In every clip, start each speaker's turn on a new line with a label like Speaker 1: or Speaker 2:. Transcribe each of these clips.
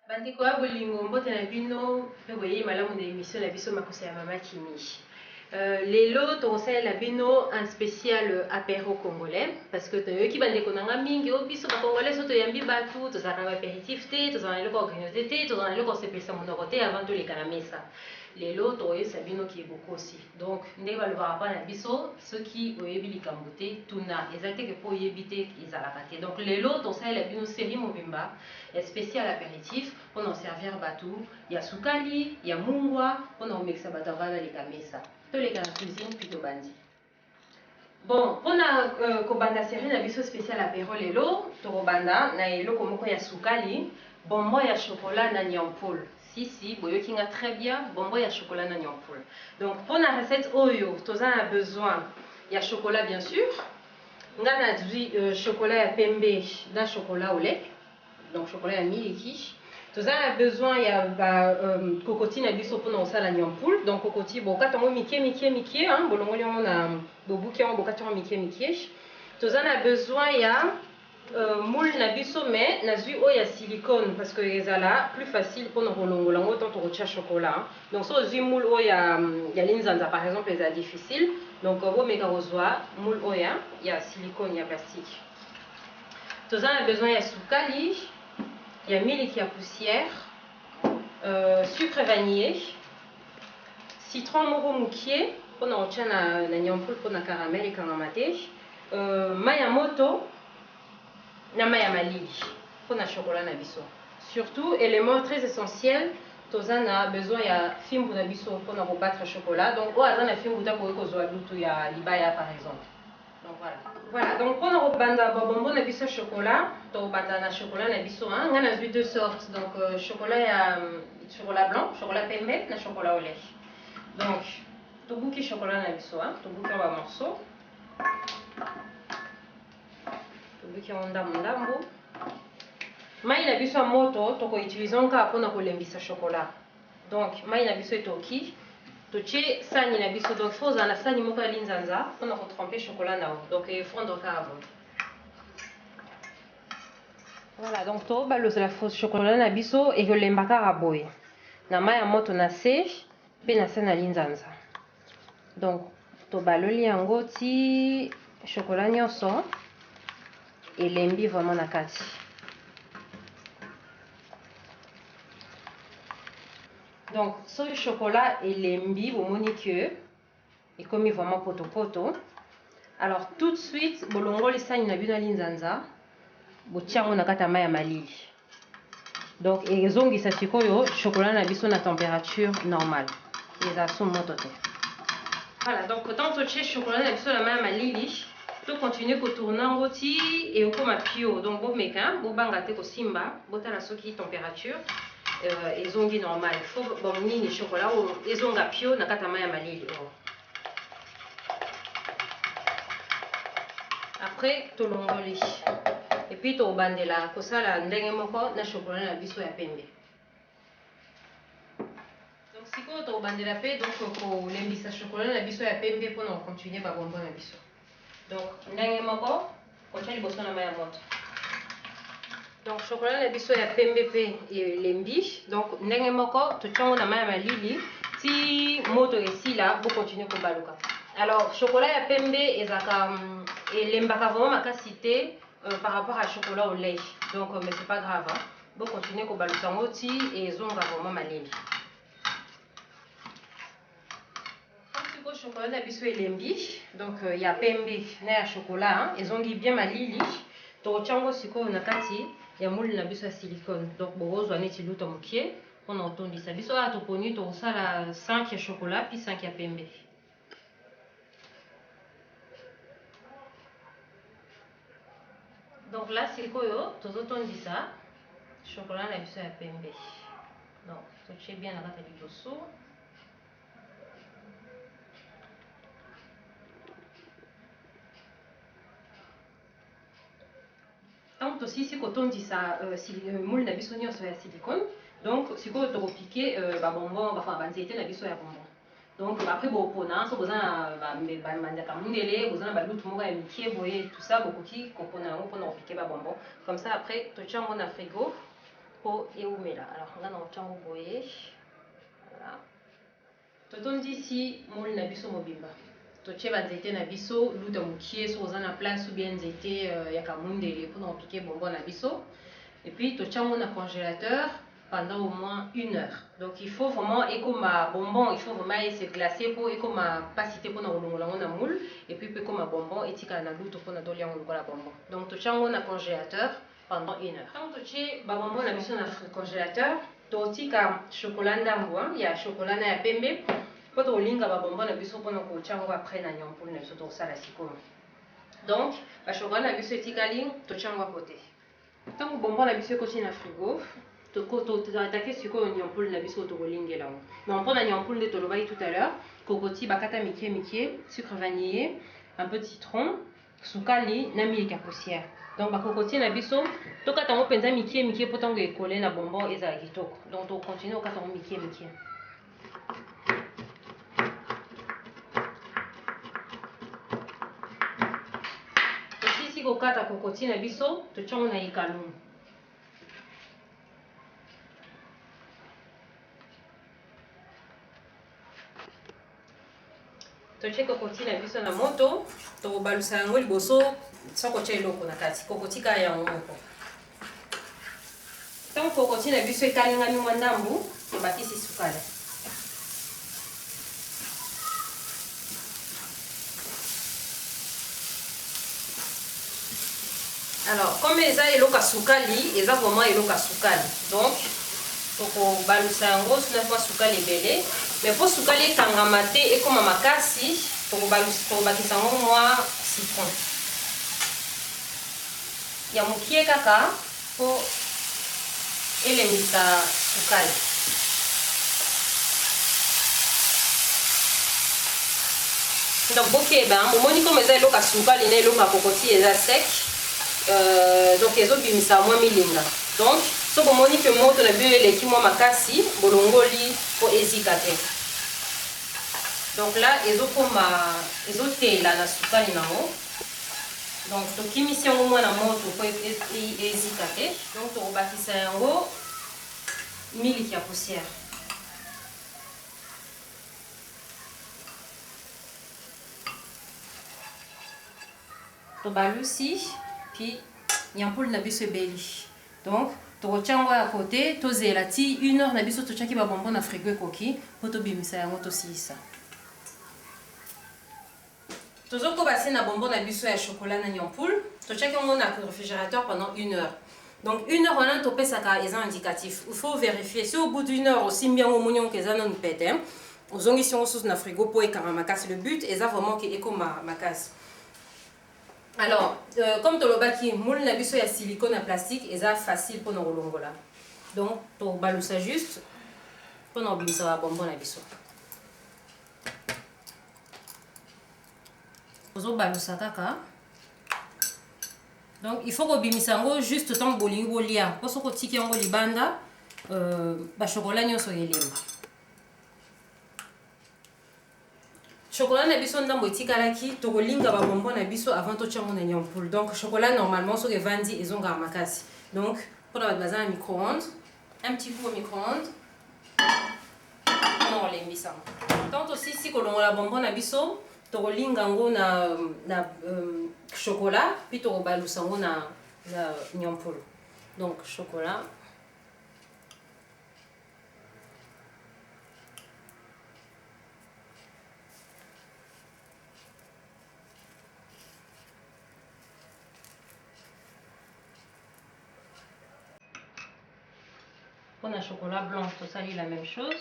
Speaker 1: Bandeko ya bolingo mbote na bino pe boye malamu na émission na biso makosa ya mama Kimi. Lelo tokosalela bino un spécial apéro congolais parce que toyoki bandeko nanga mingi o biso ba congolais so toyambi batu tozalaka ba apéritif te tozala eloko organisé te tozala eloko osepelisa monoko te avant toleka na mesa. Lelo toyesa bino ki bokosi donc ndenge balobaka mpa na biso soki oyebi likambo te tuna eza te ke mpo oyebi te ezalaka te donc lelo tosalela bino série mobimba ya spécial apéritif mpona oservir bato ya sukali ya mungwa mpona komekisa bato ava baleka mesa toleka na cuisine puis tobandi. Bon, mpona kobanda série na biso spécial apéro lelo tokobanda na eloko moko ya sukali bonbon ya chocolat na nyampoule. Si, boyoki nga très bien bonbon ya chocolat na nyampoule. Donc mpona recette oyo toza na besoin ya chocolat bien sûr nga nazwi chocolat ya pembe na chocolat au lait donc chocolat ya miliki. Toza na besoin ya kokoti na biso mpona kosala nyampoule donc kokoti bokata yango mike bolongoli yango na bobuki yango bokati yango mike. Toza na besoin ya moule na biso mais nazwi oyo ya silicone parce que ezala plus facile mpona kolongola yango tant tokotia chocolat. Donc so ozwi moule oyo ya linzanza par exemple ezala difficile donc bomeka kozwa moule oyo ya silicone ya plastique. Toza na besoin ya sukali ya miliki ya poussière, sucre vanillé, citron moko mukie mpona kotia na nyampoule mpona caramel ekangama te, mai ya moto na mai ya malili mpona chocolat na biso. Surtout élément très essentiel toza na besoin ya fimbu na biso mpona kobattre chocolat donc oyo aza na fimbu ta koki kozwa lutu ya libaya par exemple. Donc voilà donc mpona kobanda babombo na biso chocolat tobanda na chocolat na biso nga nazwi deux sortes donc chocolat blanc chocolat pembe na chocolat au lait. Donc tobuki chocolat na biso tobuki ba morceau tobuki yango ndambu mai na biso ya moto tokoutilize kaka mpona kolembisa chocolat. Donc mai na biso etoki totie sani na biso donc faut ozala na sani moko ya linzanza mpona kotremper chocolat na donc efondre kaka boye. Voilà donc tobalozela chocolat na biso ekolemba kaka boye na mai ya moto na se mpe na se na linzanza. Donc tobaloli yango ti chocolat nyonso elembi vraiment na kati. Donc soki chocolat elembi bomoni que ekomi vraiment poto alors tout de suite bolongoli sani na bino ya linzanza botia yango na kati ya mai ya malili donc ezongisa sikoyo chocolat na biso na température normale eza so moto te. Voilà donc tant totie chocolat na biso na mai ya malili tocontinue kotourne yango ti ekokoma pio donc bomeka bobanga te kosimba botala soki température ezongi normal fo bonini chocolat ezonga pio na kati ya mai ya malili. Après tolongoli et puis tobandela kosala ndenge moko na chocolat na biso ya pembe. Donc sikoyo tobandela pe donc kolembisa chocolat na biso ya pembe mpona kocontinue babombo na biso. Donc ndenge moko kotia liboso na mai ya moto. Donc chocolat na biso ya pembe pe elembi donc ndenge moko totia yango na mai ya malili ti moto esila bocontinue kobaluka. Alors chocolat ya pembe ezaka elembaka vraiment makasi te par rapport à chocolat au lait donc mais c'est pas grave bon continuer kobaluka yango ti ezonga vraiment malili. Sikoyo chocolat na biso elembi donc ya pembe na ya chocolat ezongi bien malili tokotia yango sikoyo na kati ya moule na biso ya silicone donc bokozwa neti luta mokie mpona kotondisa biso oyo toponi tokosala 5 ya chocolat puis 5 ya pembe. Donc là sikoyo tozotondisa chocolat na biso ya pembe donc totie bien na kati ya liboso. Tant tosisi kotondisa moule na biso nyonso ya silicone donc sikoyo tokopike babonbon enfin banzete na biso ya bonbon. Donc après bopona so boza na bandaka mundele boza na balutu moko ya mikie boye tout ça bokoki kopona yango mpona kopike babonbon comme ça après totia yango na frigo pour eumela. Alors on a notre chango boye. Voilà. Totondi ici mol na biso mobimba. Toche ba nzete na biso luta mukie so za na place ou bien nzete ya kamundele pour piquer bonbon na biso. Et puis tochango na congélateur pendant au moins 1 heure. Donc il faut vraiment ma bonbon, il faut vraiment se glacer pour ma passer pour na rolongola na moule et puis ma bonbon et tika na luto pour na dolia la bonbon. Donc tochango na congélateur pendant 1 heure. Quand toche ba bonbon na biso na congélateur, totika chocolat ndambo, il y a chocolat na ya pembe. Pour tolinga ba bonbon na biso pour na ko chango après na nyampoule na biso to sala sikoyo. Donc ba chocolat na biso etikali tochango à côté. Tant que bonbon na biso ekoti na frigo, toatake sikoyo nyampoule na biso tokolingela yango. Mais mpona nyampoule nde tolobaki tout à l'heure, kokoti bakata mikie mikie, sucre vanillé, un peu de citron, sukali na milk ya poussière. Donc bakokoti na biso tokata yango mpenza mikie mikie mpo ntango ekole na bonbon ezala kitoko. Donc tokontinue kokata yango mikie mikie. Tosisi kokata kokoti na biso totyango na ekalungu. Toche kokoti na biso na moto, tokobalusa yango liboso soko tia eloko na kati, kokoti kaka yango moko. Ntango kokoti na biso ekalingami mwa ndambu, tobakisi sukali. Alors, comme eza eloka sukali, eza vraiment eloka sukali. Donc, tokobalusa yango suna mwa sukali ebele. Mais pour sukali ekangama te ekoma makasi, tokobakisa yango mwa citron. Ya mokie kaka po elembisa sukali. Donc bokeba, bomoni comme eza eloka sukali na eloka kokoti eza sec. Donc ezobimisa mwa milinga. Donc so bomoni pe moto na bio eleki mwa makasi bolongoli po ezika te. Donc là ezotela na sukali nango. Donc tokimisi yango mwa na moto po ezika te. Donc tokobakisa yango milk ya poussière. Tobalusi puis nyampoule na biso ebeli. Donc tokotyango à côté, tozela ti 1 heure na biso totyaki ba bonbon na frigo ekoki po tobimisa yango tosilisa. Tozokoba se na bonbon na biso ya chocolat na nyampoule, totyaki yango na réfrigérateur pendant 1 heure. Donc 1 heure wana topesaka eza indicatif. Il faut vérifier. Si au bout d'1 heure aussi bien au monion que ça non pète, ozongisi yango sous na frigo po ekanga makasi. Le but est vraiment que ekoma makasi. Alors, comme tolobaki, moule na biso ya silicone à plastique, eza facile pour nos rolongola. Donc, to balusa juste pour nos bimisa wa bonbon na biso. Ozo balusa kaka. Donc, il faut que bimisa ngo juste tant bolingi bolia. Pour ce que tiki yango libanda, ba chocolat nyoso yelemba. Chocolat na biso ndambo etikalaki tokolinga ba bonbon na biso avant tochango na nyampoule. Donc chocolat normalement so ke vandi ezonga makasi. Donc pour la base un micro-ondes, un petit coup au micro-ondes. On lembisa. Tant aussi si ko longola bonbon na biso tokolinga ngo na chocolat puis tokobalusa ngo na nyampoule. Donc chocolat. On a chocolat blanc, tout ça, la même chose.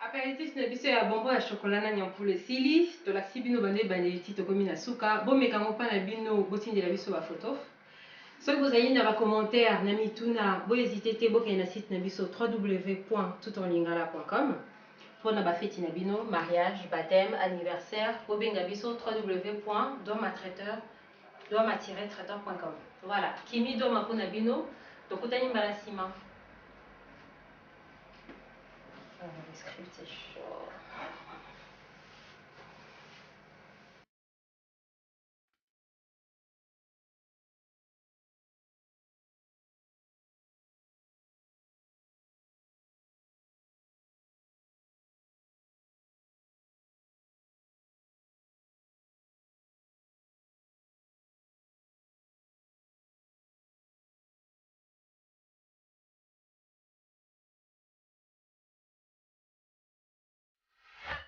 Speaker 1: Apéritif na biso ya bonbon ya chocolat na nyampoule esili tolakisi bino bande bandeli ti tokomi na suka bomeka ngo mpa na bino botindela biso bafoto soki bozali na bacommentaire na mituna bohésite te bokende na site na biso www.toutonlingala.com mpona bafeti na bino mariage, baptême, anniversaire bobenga biso www.doma-traiteur.com. Voilà, kimi doma mpona bino tokutani mbala nsima. Le script c'est chaud.